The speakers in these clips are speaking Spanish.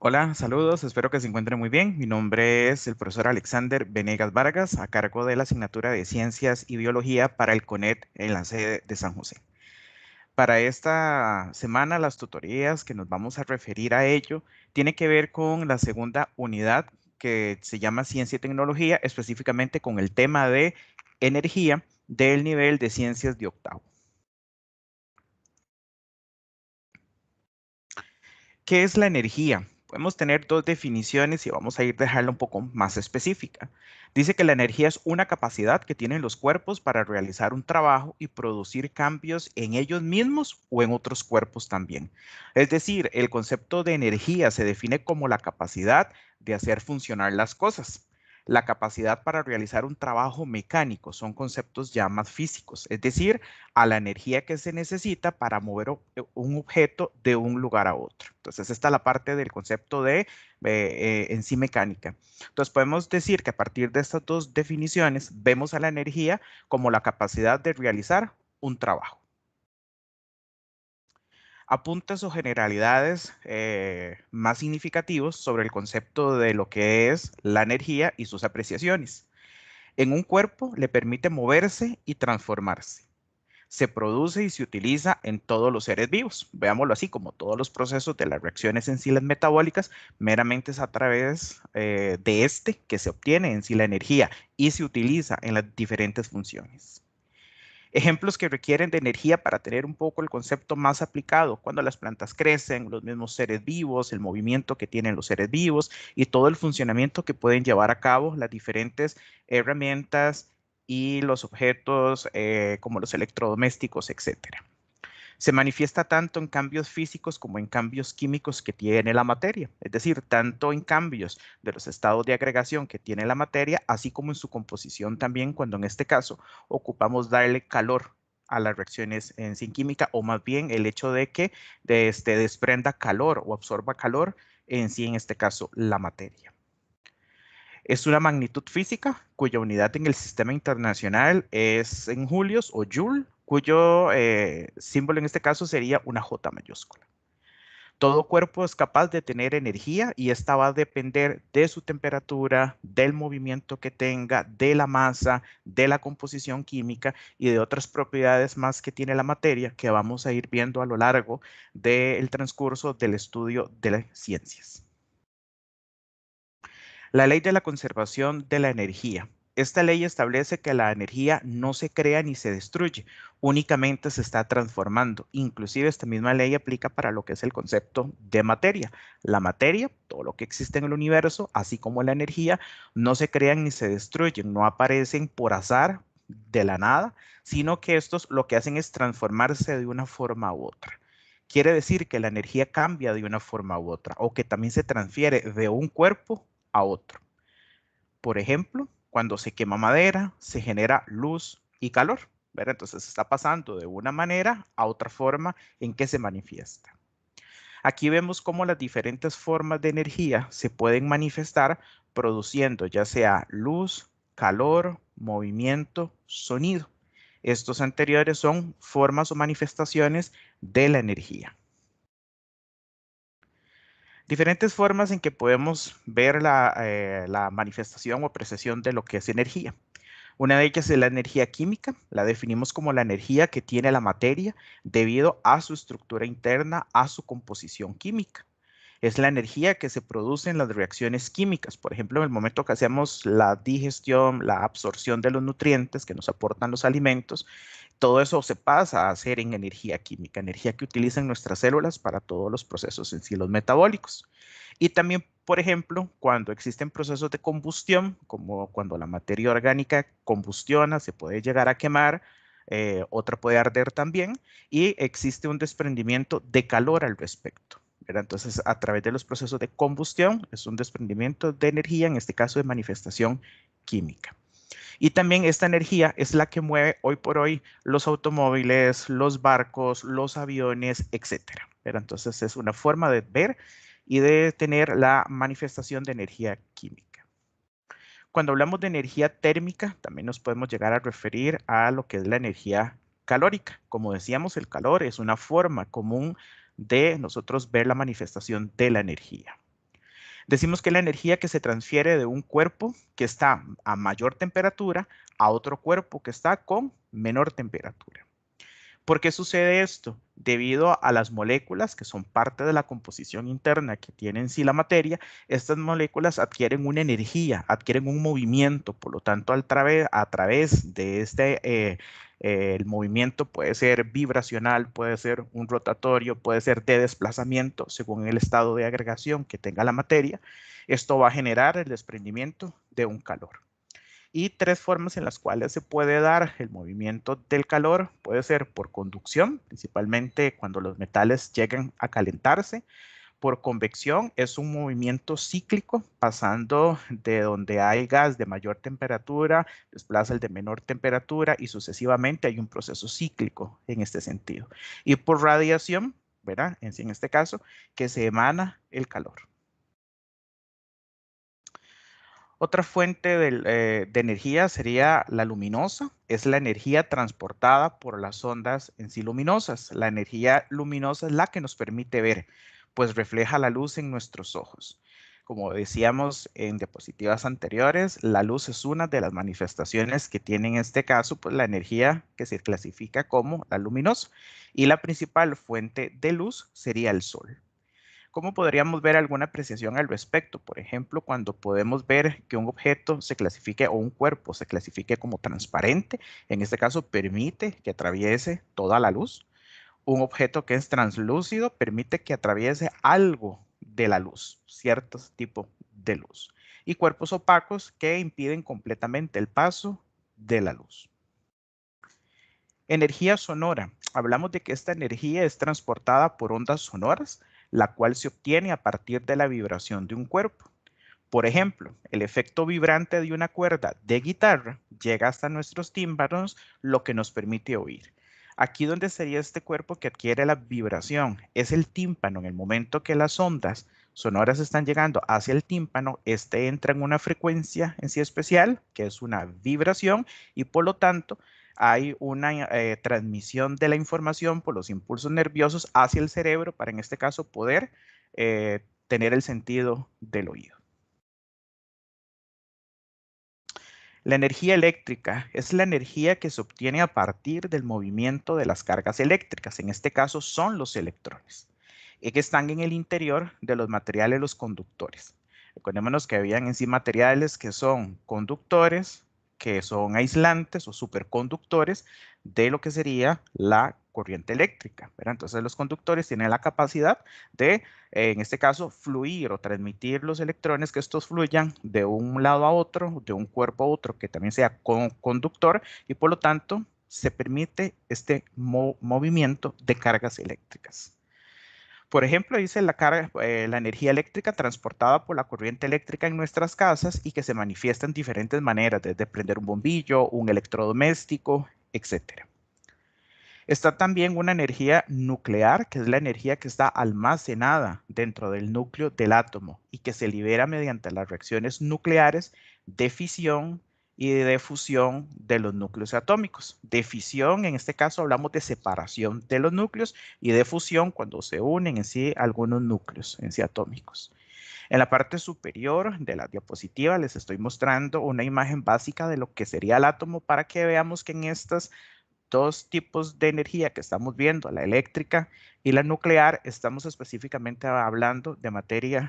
Hola, saludos, espero que se encuentren muy bien. Mi nombre es el profesor Alexander Venegas Vargas, a cargo de la asignatura de Ciencias y Biología para el CONET en la sede de San José. Para esta semana, las tutorías que nos vamos a referir a ello tiene que ver con la segunda unidad que se llama Ciencia y Tecnología, específicamente con el tema de energía del nivel de ciencias de octavo. ¿Qué es la energía? Podemos tener dos definiciones y vamos a ir dejarla un poco más específica. Dice que la energía es una capacidad que tienen los cuerpos para realizar un trabajo y producir cambios en ellos mismos o en otros cuerpos también. Es decir, el concepto de energía se define como la capacidad de hacer funcionar las cosas. La capacidad para realizar un trabajo mecánico son conceptos ya más físicos, es decir, a la energía que se necesita para mover un objeto de un lugar a otro. Entonces, esta es la parte del concepto de en sí mecánica. Entonces, podemos decir que a partir de estas dos definiciones, vemos a la energía como la capacidad de realizar un trabajo. Apuntes o generalidades más significativos sobre el concepto de lo que es la energía y sus apreciaciones. En un cuerpo le permite moverse y transformarse. Se produce y se utiliza en todos los seres vivos. Veámoslo así, como todos los procesos de las reacciones en sí las metabólicas, meramente es a través de este que se obtiene en sí la energía y se utiliza en las diferentes funciones. Ejemplos que requieren de energía para tener un poco el concepto más aplicado, cuando las plantas crecen, los mismos seres vivos, el movimiento que tienen los seres vivos y todo el funcionamiento que pueden llevar a cabo las diferentes herramientas y los objetos como los electrodomésticos, etcétera. Se manifiesta tanto en cambios físicos como en cambios químicos que tiene la materia, es decir, tanto en cambios de los estados de agregación que tiene la materia, así como en su composición también, cuando en este caso ocupamos darle calor a las reacciones en sí química, o más bien el hecho de que desprenda calor o absorba calor en sí, en este caso, la materia. Es una magnitud física cuya unidad en el sistema internacional es en julios o joule, cuyo símbolo en este caso sería una J mayúscula. Todo cuerpo es capaz de tener energía y esta va a depender de su temperatura, del movimiento que tenga, de la masa, de la composición química y de otras propiedades más que tiene la materia que vamos a ir viendo a lo largo del transcurso del estudio de las ciencias. La ley de la conservación de la energía. Esta ley establece que la energía no se crea ni se destruye, únicamente se está transformando. Inclusive esta misma ley aplica para lo que es el concepto de materia. La materia, todo lo que existe en el universo, así como la energía, no se crean ni se destruyen, no aparecen por azar de la nada, sino que estos lo que hacen es transformarse de una forma u otra. Quiere decir que la energía cambia de una forma u otra o que también se transfiere de un cuerpo a otro. Por ejemplo, cuando se quema madera, se genera luz y calor, ¿verdad? Entonces está pasando de una manera a otra forma en que se manifiesta. Aquí vemos cómo las diferentes formas de energía se pueden manifestar produciendo ya sea luz, calor, movimiento, sonido. Estos anteriores son formas o manifestaciones de la energía. Diferentes formas en que podemos ver la manifestación o apreciación de lo que es energía. Una de ellas es la energía química, la definimos como la energía que tiene la materia debido a su estructura interna, a su composición química. Es la energía que se produce en las reacciones químicas, por ejemplo, en el momento que hacemos la digestión, la absorción de los nutrientes que nos aportan los alimentos, todo eso se pasa a hacer en energía química, energía que utilizan nuestras células para todos los procesos en sí, los metabólicos. Y también, por ejemplo, cuando existen procesos de combustión, como cuando la materia orgánica combustiona, se puede llegar a quemar, otra puede arder también, y existe un desprendimiento de calor al respecto, ¿verdad? Entonces, a través de los procesos de combustión, es un desprendimiento de energía, en este caso de manifestación química. Y también esta energía es la que mueve hoy por hoy los automóviles, los barcos, los aviones, etcétera. Pero entonces es una forma de ver y de tener la manifestación de energía química. Cuando hablamos de energía térmica, también nos podemos llegar a referir a lo que es la energía calórica. Como decíamos, el calor es una forma común de nosotros ver la manifestación de la energía. Decimos que es la energía que se transfiere de un cuerpo que está a mayor temperatura a otro cuerpo que está con menor temperatura. ¿Por qué sucede esto? Debido a las moléculas que son parte de la composición interna que tiene en sí la materia, estas moléculas adquieren una energía, adquieren un movimiento, por lo tanto, a través de el movimiento puede ser vibracional, puede ser un rotatorio, puede ser de desplazamiento, según el estado de agregación que tenga la materia. Esto va a generar el desprendimiento de un calor. Y tres formas en las cuales se puede dar el movimiento del calor. Puede ser por conducción, principalmente cuando los metales llegan a calentarse. Por convección es un movimiento cíclico, pasando de donde hay gas de mayor temperatura, desplaza el de menor temperatura y sucesivamente hay un proceso cíclico en este sentido. Y por radiación, ¿verdad? En este caso, que se emana el calor. Otra fuente de energía sería la luminosa. Es la energía transportada por las ondas en sí luminosas. La energía luminosa es la que nos permite ver, pues refleja la luz en nuestros ojos. Como decíamos en diapositivas anteriores, la luz es una de las manifestaciones que tiene en este caso, pues la energía que se clasifica como la luminosa. Y la principal fuente de luz sería el sol. ¿Cómo podríamos ver alguna apreciación al respecto? Por ejemplo, cuando podemos ver que un objeto se clasifique o un cuerpo se clasifique como transparente, en este caso permite que atraviese toda la luz. Un objeto que es translúcido permite que atraviese algo de la luz, cierto tipo de luz. Y cuerpos opacos que impiden completamente el paso de la luz. Energía sonora. Hablamos de que esta energía es transportada por ondas sonoras, la cual se obtiene a partir de la vibración de un cuerpo. Por ejemplo, el efecto vibrante de una cuerda de guitarra llega hasta nuestros tímpanos, lo que nos permite oír. Aquí donde sería este cuerpo que adquiere la vibración, es el tímpano. En el momento que las ondas sonoras están llegando hacia el tímpano, este entra en una frecuencia en sí especial, que es una vibración, y por lo tanto hay una transmisión de la información por los impulsos nerviosos hacia el cerebro para en este caso poder tener el sentido del oído. La energía eléctrica es la energía que se obtiene a partir del movimiento de las cargas eléctricas. En este caso son los electrones, y que están en el interior de los materiales, los conductores. Recordémonos que habían en sí materiales que son conductores, que son aislantes o superconductores de lo que sería la corriente eléctrica, ¿verdad? Entonces los conductores tienen la capacidad de, en este caso, fluir o transmitir los electrones, que estos fluyan de un lado a otro, de un cuerpo a otro, que también sea conductor, y por lo tanto se permite este movimiento de cargas eléctricas. Por ejemplo, dice la energía eléctrica transportada por la corriente eléctrica en nuestras casas y que se manifiesta en diferentes maneras, desde prender un bombillo, un electrodoméstico, etcétera. Está también una energía nuclear, que es la energía que está almacenada dentro del núcleo del átomo y que se libera mediante las reacciones nucleares de fisión y de fusión de los núcleos atómicos. De fisión, en este caso, hablamos de separación de los núcleos, y de fusión cuando se unen en sí algunos núcleos en sí atómicos. En la parte superior de la diapositiva les estoy mostrando una imagen básica de lo que sería el átomo para que veamos que en estas dos tipos de energía que estamos viendo, la eléctrica y la nuclear, estamos específicamente hablando de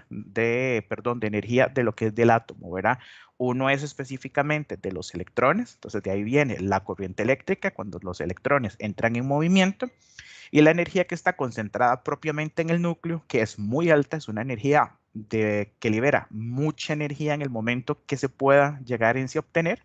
de energía de lo que es del átomo, ¿verdad? Uno es específicamente de los electrones, entonces de ahí viene la corriente eléctrica cuando los electrones entran en movimiento, y la energía que está concentrada propiamente en el núcleo, que es muy alta, es una energía que libera mucha energía en el momento que se pueda llegar en sí a obtener,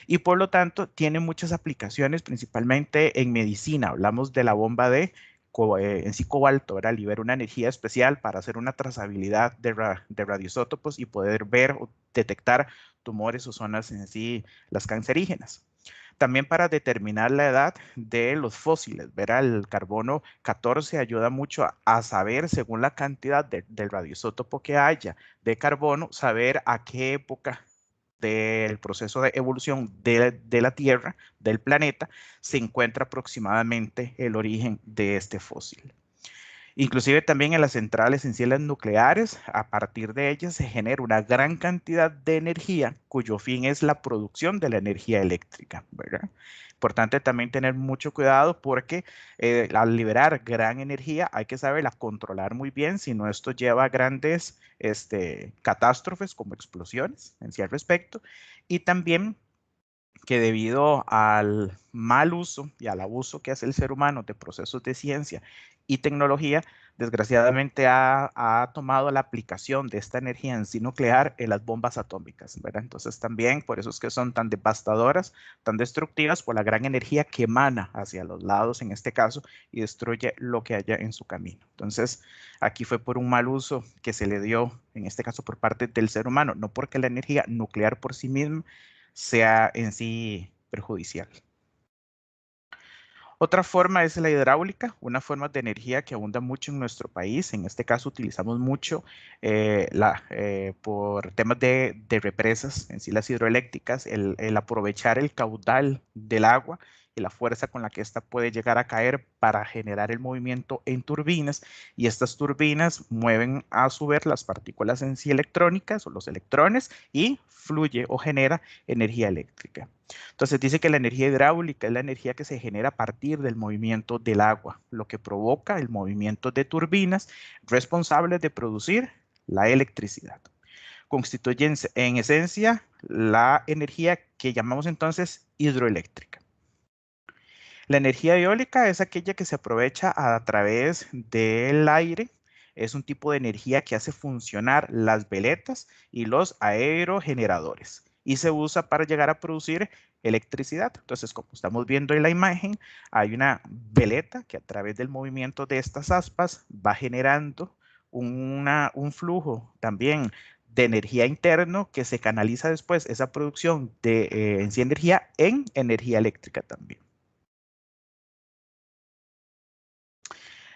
y por lo tanto tiene muchas aplicaciones, principalmente en medicina. Hablamos de la bomba en sí cobalto, ¿verdad? Libera una energía especial para hacer una trazabilidad de radioisótopos y poder ver o detectar tumores o zonas en sí, las cancerígenas. También para determinar la edad de los fósiles, ¿verdad? El carbono 14 ayuda mucho a saber, según la cantidad del radioisótopo que haya de carbono, saber a qué época del proceso de evolución de la Tierra, del planeta, se encuentra aproximadamente el origen de este fósil. Inclusive también en las centrales en sí, las nucleares, a partir de ellas se genera una gran cantidad de energía cuyo fin es la producción de la energía eléctrica, ¿verdad? Importante también tener mucho cuidado porque al liberar gran energía hay que saberla controlar muy bien, si no esto lleva a grandes catástrofes como explosiones en sí al respecto. Y también que debido al mal uso y al abuso que hace el ser humano de procesos de ciencia y tecnología, desgraciadamente ha tomado la aplicación de esta energía en sí nuclear en las bombas atómicas, ¿verdad? Entonces también por eso es que son tan devastadoras, tan destructivas por la gran energía que emana hacia los lados en este caso y destruye lo que haya en su camino. Entonces aquí fue por un mal uso que se le dio, en este caso por parte del ser humano, no porque la energía nuclear por sí misma sea en sí perjudicial. Otra forma es la hidráulica, una forma de energía que abunda mucho en nuestro país. En este caso utilizamos mucho por temas de represas, en sí las hidroeléctricas, el aprovechar el caudal del agua y la fuerza con la que ésta puede llegar a caer para generar el movimiento en turbinas. Y estas turbinas mueven a su vez las partículas en sí electrónicas o los electrones y fluye o genera energía eléctrica. Entonces dice que la energía hidráulica es la energía que se genera a partir del movimiento del agua, lo que provoca el movimiento de turbinas responsables de producir la electricidad. Constituyen en esencia la energía que llamamos entonces hidroeléctrica. La energía eólica es aquella que se aprovecha a través del aire. Es un tipo de energía que hace funcionar las veletas y los aerogeneradores y se usa para llegar a producir electricidad. Entonces, como estamos viendo en la imagen, hay una veleta que a través del movimiento de estas aspas va generando un flujo también de energía interno que se canaliza después esa producción de en sí energía en energía eléctrica también.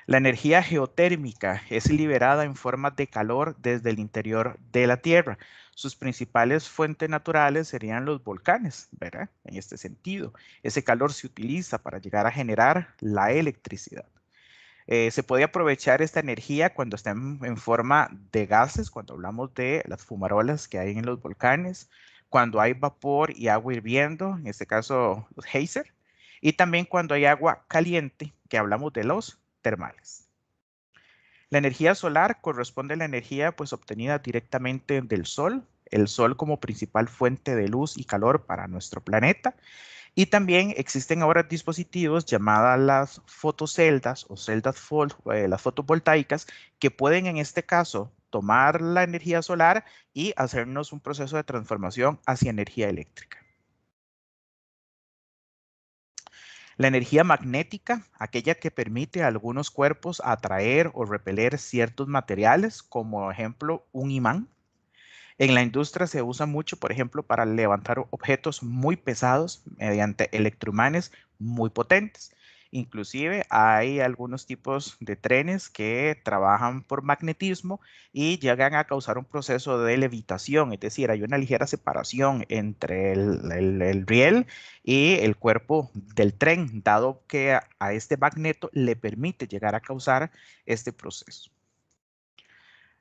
La energía geotérmica es liberada en forma de calor desde el interior de la Tierra. Sus principales fuentes naturales serían los volcanes, ¿verdad? En este sentido, ese calor se utiliza para llegar a generar la electricidad. Se puede aprovechar esta energía cuando está en forma de gases, cuando hablamos de las fumarolas que hay en los volcanes, cuando hay vapor y agua hirviendo, en este caso los geyser, y también cuando hay agua caliente, que hablamos de los termales. La energía solar corresponde a la energía pues obtenida directamente del sol, el sol como principal fuente de luz y calor para nuestro planeta. Y también existen ahora dispositivos llamadas las fotoceldas o las fotovoltaicas, que pueden en este caso tomar la energía solar y hacernos un proceso de transformación hacia energía eléctrica. La energía magnética, aquella que permite a algunos cuerpos atraer o repeler ciertos materiales, como ejemplo un imán. En la industria se usa mucho, por ejemplo, para levantar objetos muy pesados mediante electroimanes muy potentes. Inclusive hay algunos tipos de trenes que trabajan por magnetismo y llegan a causar un proceso de levitación, es decir, hay una ligera separación entre el riel y el cuerpo del tren, dado que a este magneto le permite llegar a causar este proceso.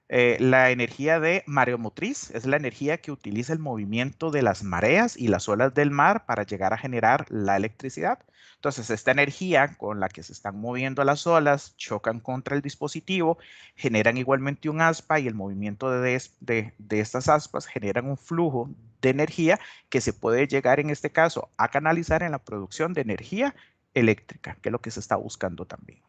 La energía de mareomotriz es la energía que utiliza el movimiento de las mareas y las olas del mar para llegar a generar la electricidad. Entonces, esta energía con la que se están moviendo las olas chocan contra el dispositivo, generan igualmente un aspa y el movimiento de estas aspas generan un flujo de energía que se puede llegar en este caso a canalizar en la producción de energía eléctrica, que es lo que se está buscando también.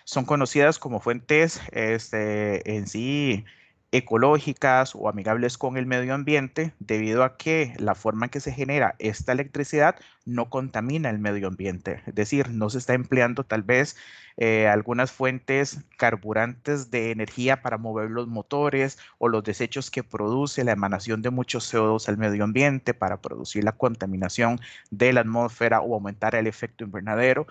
Son conocidas como fuentes en sí ecológicas o amigables con el medio ambiente debido a que la forma en que se genera esta electricidad no contamina el medio ambiente. Es decir, no se está empleando tal vez algunas fuentes carburantes de energía para mover los motores o los desechos que produce la emanación de muchos CO2 al medio ambiente para producir la contaminación de la atmósfera o aumentar el efecto invernadero,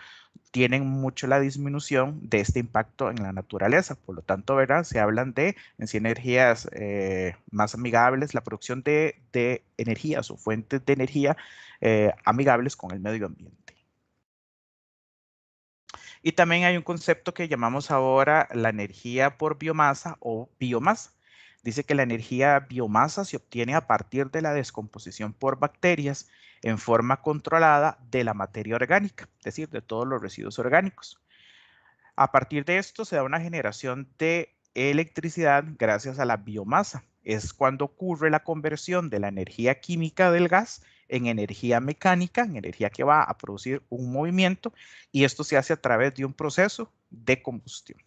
tienen mucho la disminución de este impacto en la naturaleza. Por lo tanto, ¿verdad? Se hablan de en sí energías más amigables, la producción de energías o fuentes de energía amigables con el medio ambiente. Y también hay un concepto que llamamos ahora la energía por biomasa o biomasa. Dice que la energía biomasa se obtiene a partir de la descomposición por bacterias en forma controlada de la materia orgánica, es decir, de todos los residuos orgánicos. A partir de esto se da una generación de electricidad gracias a la biomasa. Es cuando ocurre la conversión de la energía química del gas en energía mecánica, en energía que va a producir un movimiento, y esto se hace a través de un proceso de combustión.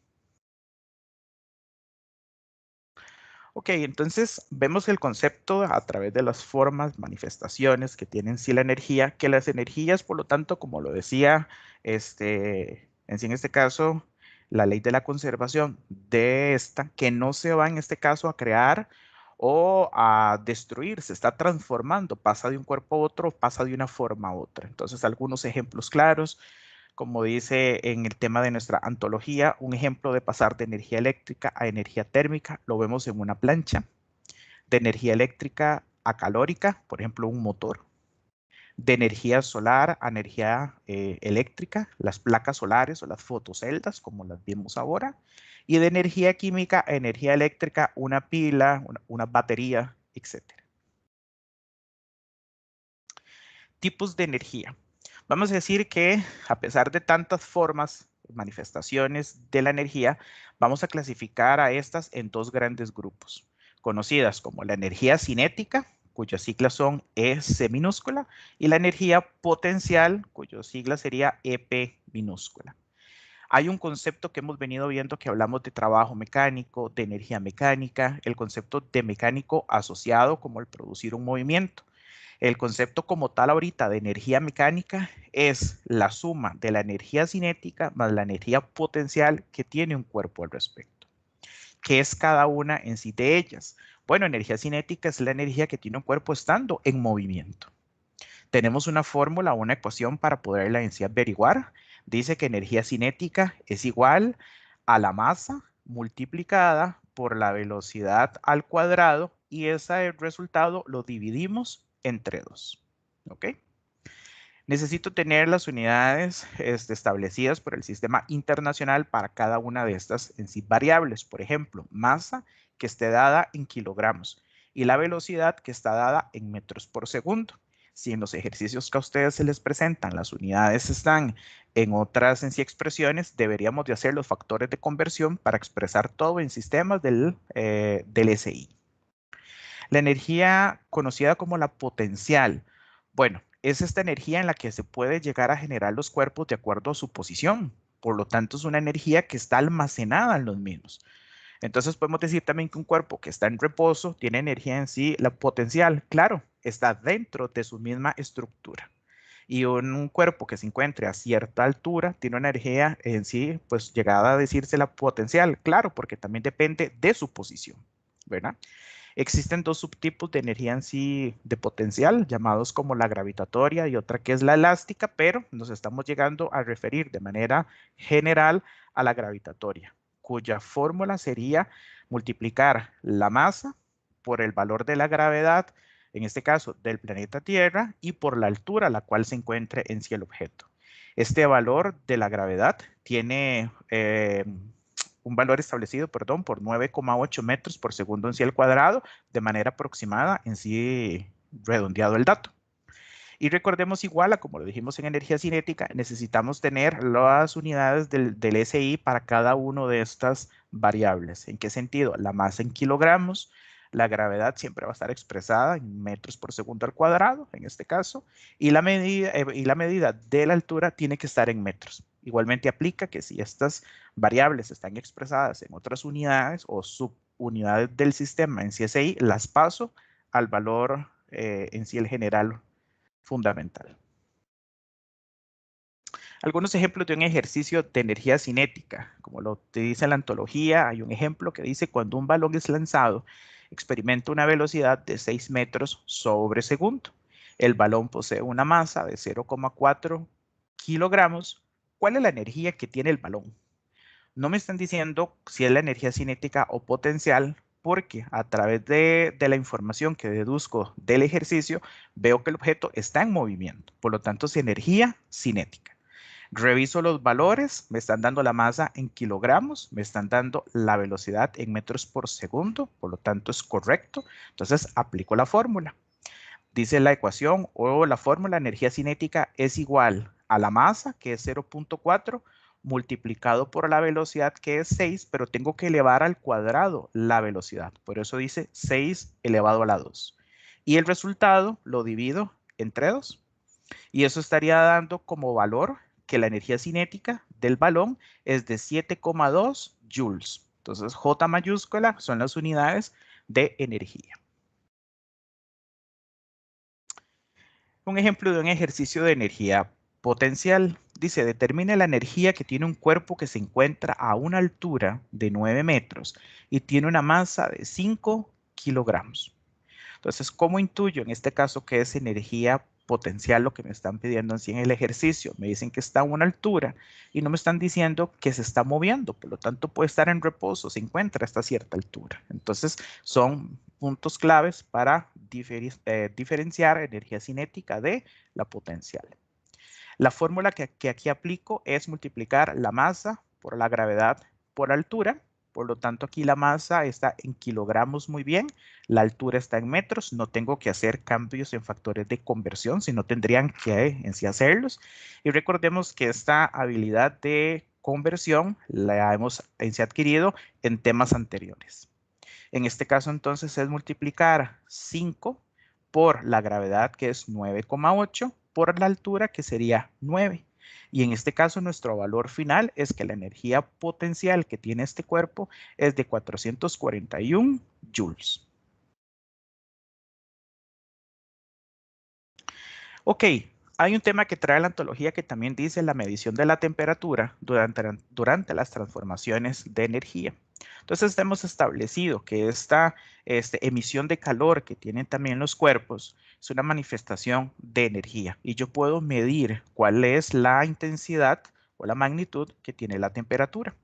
Ok, entonces vemos el concepto a través de las formas, manifestaciones que tienen sí la energía, que las energías, por lo tanto, como lo decía, en este caso, la ley de la conservación de esta, que no se va en este caso a crear o a destruir, se está transformando, pasa de un cuerpo a otro, pasa de una forma a otra. Entonces, algunos ejemplos claros como dice en el tema de nuestra antología, un ejemplo de pasar de energía eléctrica a energía térmica, lo vemos en una plancha, de energía eléctrica a calórica, por ejemplo, un motor, de energía solar a energía eléctrica, las placas solares o las fotoceldas, como las vemos ahora, y de energía química a energía eléctrica, una pila, una batería, etcétera. Tipos de energía. Vamos a decir que a pesar de tantas formas, manifestaciones de la energía, vamos a clasificar a estas en dos grandes grupos, conocidas como la energía cinética, cuyas siglas son EC minúscula, y la energía potencial, cuyo sigla sería EP minúscula. Hay un concepto que hemos venido viendo que hablamos de trabajo mecánico, de energía mecánica, el concepto de mecánico asociado como el producir un movimiento. El concepto como tal ahorita de energía mecánica es la suma de la energía cinética más la energía potencial que tiene un cuerpo al respecto. ¿Qué es cada una en sí de ellas? Bueno, energía cinética es la energía que tiene un cuerpo estando en movimiento. Tenemos una fórmula, una ecuación para poderla en sí averiguar. Dice que energía cinética es igual a la masa multiplicada por la velocidad al cuadrado y ese resultado lo dividimos entre 2. ¿Ok? Necesito tener las unidades establecidas por el sistema internacional para cada una de estas en sí variables. Por ejemplo, masa que esté dada en kilogramos y la velocidad que está dada en metros por segundo. Si en los ejercicios que a ustedes se les presentan las unidades están en otras en sí expresiones, deberíamos de hacer los factores de conversión para expresar todo en sistemas del SI. La energía conocida como la potencial. Bueno, es esta energía en la que se puede llegar a generar los cuerpos de acuerdo a su posición. Por lo tanto, es una energía que está almacenada en los mismos. Entonces podemos decir también que un cuerpo que está en reposo tiene energía en sí, la potencial, claro, está dentro de su misma estructura. Y un cuerpo que se encuentre a cierta altura tiene una energía en sí, pues llegada a decirse la potencial, claro, porque también depende de su posición, ¿verdad? Existen dos subtipos de energía en sí de potencial, llamados como la gravitatoria y otra que es la elástica, pero nos estamos llegando a referir de manera general a la gravitatoria, cuya fórmula sería multiplicar la masa por el valor de la gravedad, en este caso del planeta Tierra, y por la altura a la cual se encuentre en sí el objeto. Este valor de la gravedad tiene un valor establecido, perdón, por 9,8 metros por segundo en sí al cuadrado, de manera aproximada en sí redondeado el dato. Y recordemos igual a como lo dijimos en energía cinética, necesitamos tener las unidades del SI para cada una de estas variables. ¿En qué sentido? La masa en kilogramos, la gravedad siempre va a estar expresada en metros por segundo al cuadrado, en este caso, y la medida de la altura tiene que estar en metros. Igualmente aplica que si estas variables están expresadas en otras unidades o subunidades del sistema en CSI, las paso al valor en sí el general fundamental. Algunos ejemplos de un ejercicio de energía cinética, como lo te dice la antología, hay un ejemplo que dice cuando un balón es lanzado, experimenta una velocidad de 6 metros sobre segundo. El balón posee una masa de 0,4 kilogramos. ¿Cuál es la energía que tiene el balón? No me están diciendo si es la energía cinética o potencial, porque a través de la información que deduzco del ejercicio, veo que el objeto está en movimiento. Por lo tanto, es energía cinética. Reviso los valores, me están dando la masa en kilogramos, me están dando la velocidad en metros por segundo, por lo tanto es correcto. Entonces aplico la fórmula. Dice la ecuación o la fórmula, energía cinética es igual a la masa, que es 0.4, multiplicado por la velocidad, que es 6, pero tengo que elevar al cuadrado la velocidad. Por eso dice 6 elevado a la 2. Y el resultado lo divido entre 2. Y eso estaría dando como valor que la energía cinética del balón es de 7,2 joules. Entonces, J mayúscula son las unidades de energía. Un ejemplo de un ejercicio de energía potencial. Dice, determine la energía que tiene un cuerpo que se encuentra a una altura de 9 metros y tiene una masa de 5 kilogramos. Entonces, ¿cómo intuyo en este caso que es energía potencial lo que me están pidiendo en sí en el ejercicio? Me dicen que está a una altura y no me están diciendo que se está moviendo, por lo tanto puede estar en reposo, se encuentra hasta cierta altura. Entonces, son puntos claves para diferenciar energía cinética de la potencial. La fórmula que aquí aplico es multiplicar la masa por la gravedad por altura. Por lo tanto, aquí la masa está en kilogramos muy bien, la altura está en metros, no tengo que hacer cambios en factores de conversión, sino tendrían que en sí hacerlos. Y recordemos que esta habilidad de conversión la hemos en sí adquirido en temas anteriores. En este caso, entonces, es multiplicar 5 por la gravedad, que es 9,8, por la altura, que sería 9. Y en este caso, nuestro valor final es que la energía potencial que tiene este cuerpo es de 441 joules. Ok, hay un tema que trae la antología que también dice la medición de la temperatura durante las transformaciones de energía. Entonces hemos establecido que esta emisión de calor que tienen también los cuerpos es una manifestación de energía y yo puedo medir cuál es la intensidad o la magnitud que tiene la temperatura.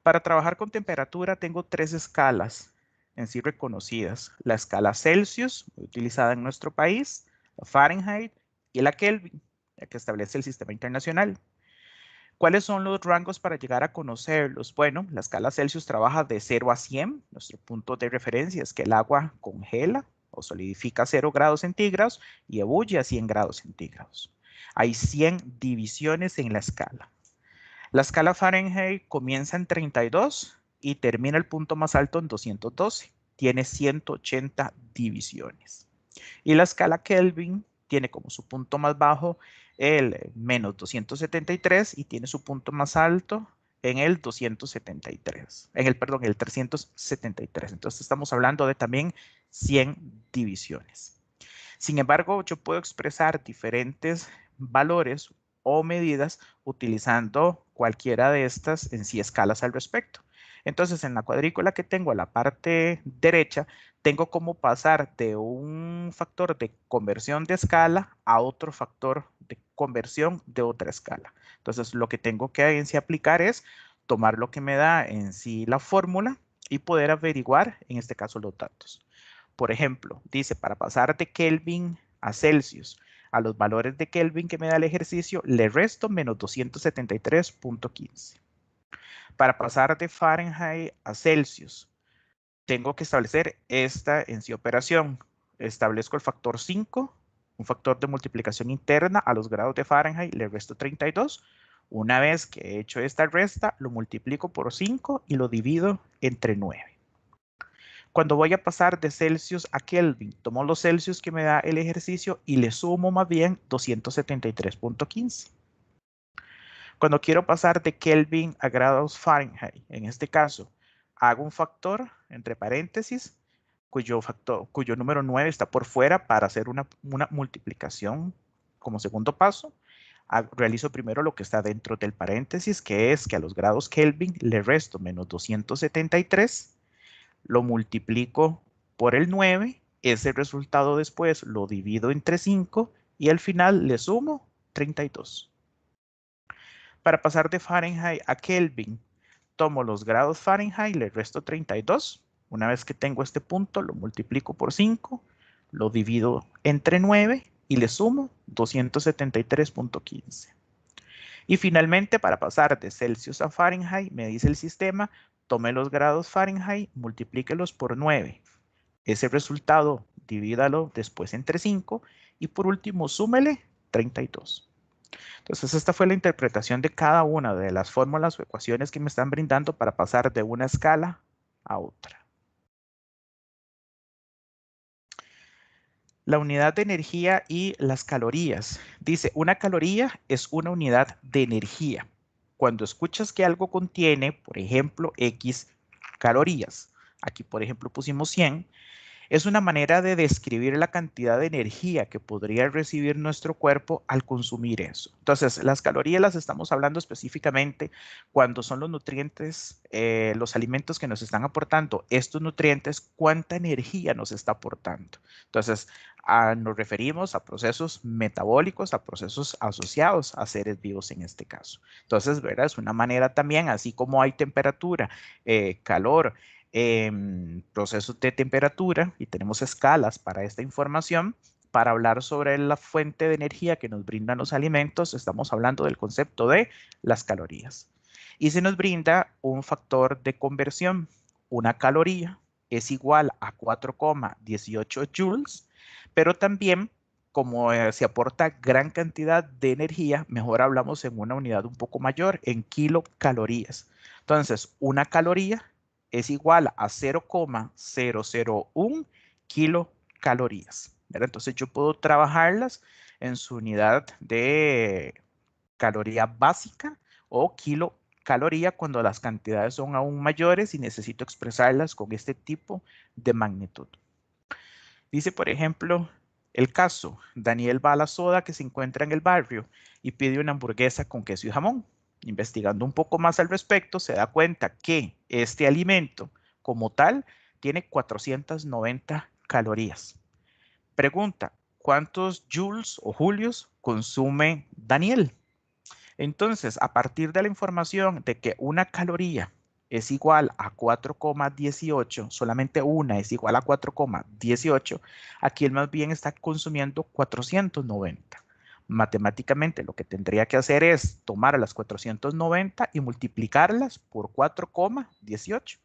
Para trabajar con temperatura tengo tres escalas en sí reconocidas. La escala Celsius, utilizada en nuestro país, la Fahrenheit y la Kelvin, la que establece el sistema internacional. ¿Cuáles son los rangos para llegar a conocerlos? Bueno, la escala Celsius trabaja de 0 a 100. Nuestro punto de referencia es que el agua congela o solidifica a 0 grados centígrados y ebulle a 100 grados centígrados. Hay 100 divisiones en la escala. La escala Fahrenheit comienza en 32 y termina el punto más alto en 212. Tiene 180 divisiones. Y la escala Kelvin tiene como su punto más bajo el menos 273 y tiene su punto más alto en el 273, el 373. Entonces estamos hablando de también 100 divisiones. Sin embargo, yo puedo expresar diferentes valores o medidas utilizando cualquiera de estas en sí escalas al respecto. Entonces, en la cuadrícula que tengo a la parte derecha, tengo como pasar de un factor de conversión de escala a otro factor de conversión de otra escala. Entonces, lo que tengo que en sí aplicar es tomar lo que me da en sí la fórmula y poder averiguar, en este caso, los datos. Por ejemplo, dice, para pasar de Kelvin a Celsius a los valores de Kelvin que me da el ejercicio, le resto menos 273,15. Para pasar de Fahrenheit a Celsius, tengo que establecer esta en sí operación. Establezco el factor 5, un factor de multiplicación interna a los grados de Fahrenheit, le resto 32. Una vez que he hecho esta resta, lo multiplico por 5 y lo divido entre 9. Cuando voy a pasar de Celsius a Kelvin, tomo los Celsius que me da el ejercicio y le sumo más bien 273,15. Cuando quiero pasar de Kelvin a grados Fahrenheit, en este caso, hago un factor entre paréntesis, cuyo número 9 está por fuera para hacer una multiplicación como segundo paso. Realizo primero lo que está dentro del paréntesis, que es que a los grados Kelvin le resto menos 273, lo multiplico por el 9, ese resultado después lo divido entre 5 y al final le sumo 32. Para pasar de Fahrenheit a Kelvin, tomo los grados Fahrenheit, le resto 32. Una vez que tengo este punto, lo multiplico por 5, lo divido entre 9 y le sumo 273,15. Y finalmente, para pasar de Celsius a Fahrenheit, me dice el sistema, tome los grados Fahrenheit, multiplíquelos por 9. Ese resultado divídalo después entre 5 y por último súmele 32. Entonces, esta fue la interpretación de cada una de las fórmulas o ecuaciones que me están brindando para pasar de una escala a otra. La unidad de energía y las calorías. Dice, una caloría es una unidad de energía. Cuando escuchas que algo contiene, por ejemplo, X calorías, aquí por ejemplo pusimos 100, es una manera de describir la cantidad de energía que podría recibir nuestro cuerpo al consumir eso. Entonces, las calorías las estamos hablando específicamente cuando son los nutrientes, los alimentos que nos están aportando estos nutrientes, cuánta energía nos está aportando. Entonces, nos referimos a procesos metabólicos, a procesos asociados a seres vivos en este caso. Entonces, ¿verdad? Es una manera también, así como hay temperatura, calor, procesos de temperatura y tenemos escalas para esta información. Para hablar sobre la fuente de energía que nos brindan los alimentos, estamos hablando del concepto de las calorías. Y se nos brinda un factor de conversión. Una caloría es igual a 4,18 joules, pero también como se aporta gran cantidad de energía, mejor hablamos en una unidad un poco mayor, en kilocalorías. Entonces, una caloría es igual a 0,001 kilocalorías. ¿Verdad? Entonces yo puedo trabajarlas en su unidad de caloría básica o kilocaloría cuando las cantidades son aún mayores y necesito expresarlas con este tipo de magnitud. Dice, por ejemplo, el caso, Daniel va a la soda que se encuentra en el barrio y pide una hamburguesa con queso y jamón. Investigando un poco más al respecto, se da cuenta que este alimento como tal tiene 490 calorías. Pregunta, ¿cuántos joules o julios consume Daniel? Entonces, a partir de la información de que una caloría es igual a 4,18, solamente una es igual a 4,18, aquí él más bien está consumiendo 490. Matemáticamente lo que tendría que hacer es tomar las 490 y multiplicarlas por 4,18.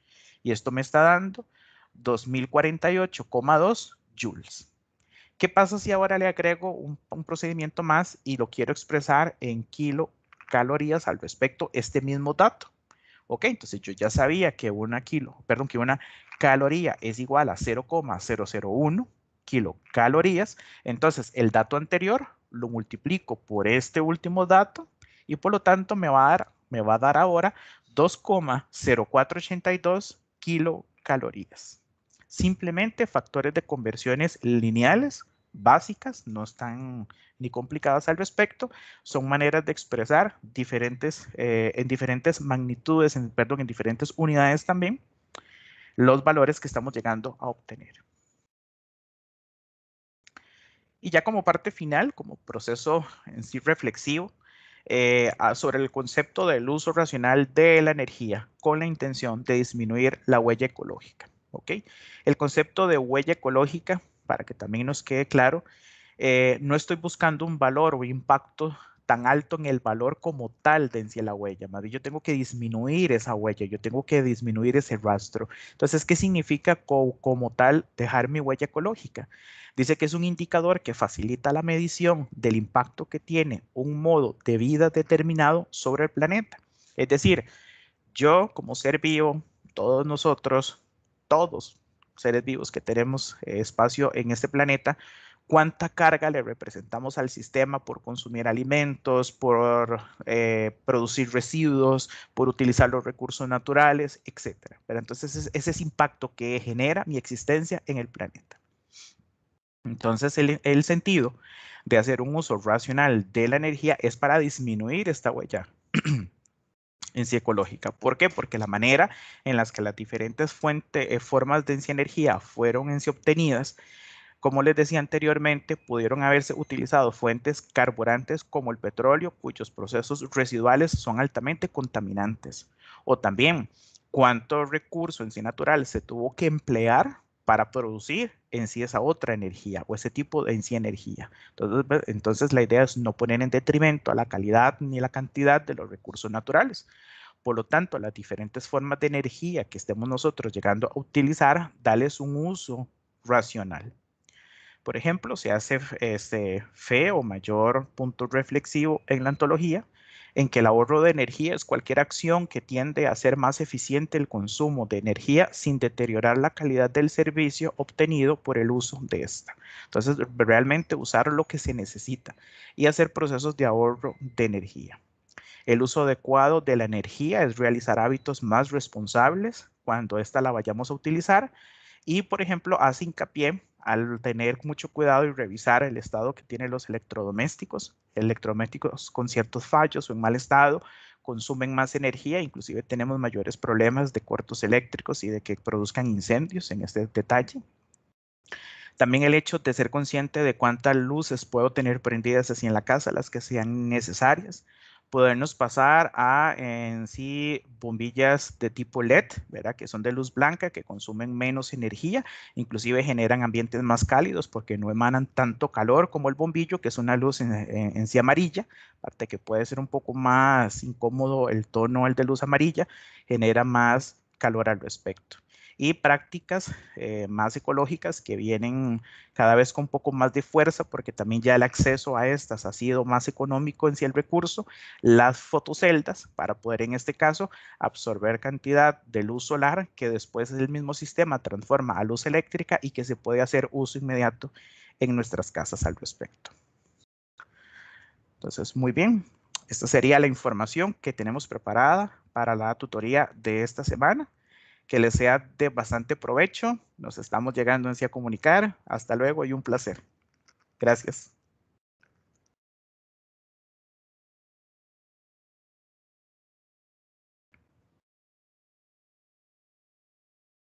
Y esto me está dando 2048,2 joules. ¿Qué pasa si ahora le agrego un procedimiento más y lo quiero expresar en kilocalorías al respecto este mismo dato? Ok, entonces yo ya sabía que una caloría es igual a 0,001 kilocalorías. Entonces el dato anterior lo multiplico por este último dato y por lo tanto me va a dar ahora 2,0482 kilocalorías. Simplemente factores de conversiones lineales básicas, no están ni complicadas al respecto, son maneras de expresar en diferentes magnitudes, en diferentes unidades también, los valores que estamos llegando a obtener. Y ya como parte final, como proceso en sí reflexivo, sobre el concepto del uso racional de la energía con la intención de disminuir la huella ecológica. ¿Ok? El concepto de huella ecológica, para que también nos quede claro, no estoy buscando un valor o impacto tan alto en el valor como tal de en sí la huella. Más bien yo tengo que disminuir esa huella, yo tengo que disminuir ese rastro. Entonces, ¿qué significa como tal dejar mi huella ecológica? Dice que es un indicador que facilita la medición del impacto que tiene un modo de vida determinado sobre el planeta. Es decir, yo como ser vivo, todos nosotros, todos seres vivos que tenemos espacio en este planeta, cuánta carga le representamos al sistema por consumir alimentos, por producir residuos, por utilizar los recursos naturales, etcétera. Pero entonces ese es impacto que genera mi existencia en el planeta. Entonces el sentido de hacer un uso racional de la energía es para disminuir esta huella en sí ecológica. ¿Por qué? Porque la manera en las que las diferentes formas de energía fueron en sí obtenidas, como les decía anteriormente, pudieron haberse utilizado fuentes carburantes como el petróleo, cuyos procesos residuales son altamente contaminantes. O también, cuánto recurso en sí natural se tuvo que emplear para producir en sí esa otra energía o ese tipo de en sí energía. Entonces la idea es no poner en detrimento a la calidad ni la cantidad de los recursos naturales. Por lo tanto, las diferentes formas de energía que estemos nosotros llegando a utilizar, darles un uso racional. Por ejemplo, se hace fe o mayor punto reflexivo en la ontología, en que el ahorro de energía es cualquier acción que tiende a hacer más eficiente el consumo de energía sin deteriorar la calidad del servicio obtenido por el uso de esta. Entonces, realmente usar lo que se necesita y hacer procesos de ahorro de energía. El uso adecuado de la energía es realizar hábitos más responsables cuando ésta la vayamos a utilizar y, por ejemplo, hace hincapié al tener mucho cuidado y revisar el estado que tienen los electrodomésticos con ciertos fallos o en mal estado, consumen más energía, inclusive tenemos mayores problemas de cortos eléctricos y de que produzcan incendios en este detalle. También el hecho de ser consciente de cuántas luces puedo tener prendidas así en la casa, las que sean necesarias. Podernos pasar a en sí bombillas de tipo LED, ¿verdad? Que son de luz blanca, que consumen menos energía, inclusive generan ambientes más cálidos porque no emanan tanto calor como el bombillo, que es una luz en sí amarilla, aparte que puede ser un poco más incómodo el tono, el de luz amarilla, genera más calor al respecto y prácticas más ecológicas que vienen cada vez con un poco más de fuerza porque también ya el acceso a estas ha sido más económico en sí el recurso, las fotoceldas para poder en este caso absorber cantidad de luz solar que después el mismo sistema transforma a luz eléctrica y que se puede hacer uso inmediato en nuestras casas al respecto. Entonces, muy bien. Esta sería la información que tenemos preparada para la tutoría de esta semana. Que les sea de bastante provecho. Nos estamos llegando en sí a comunicar. Hasta luego y un placer. Gracias.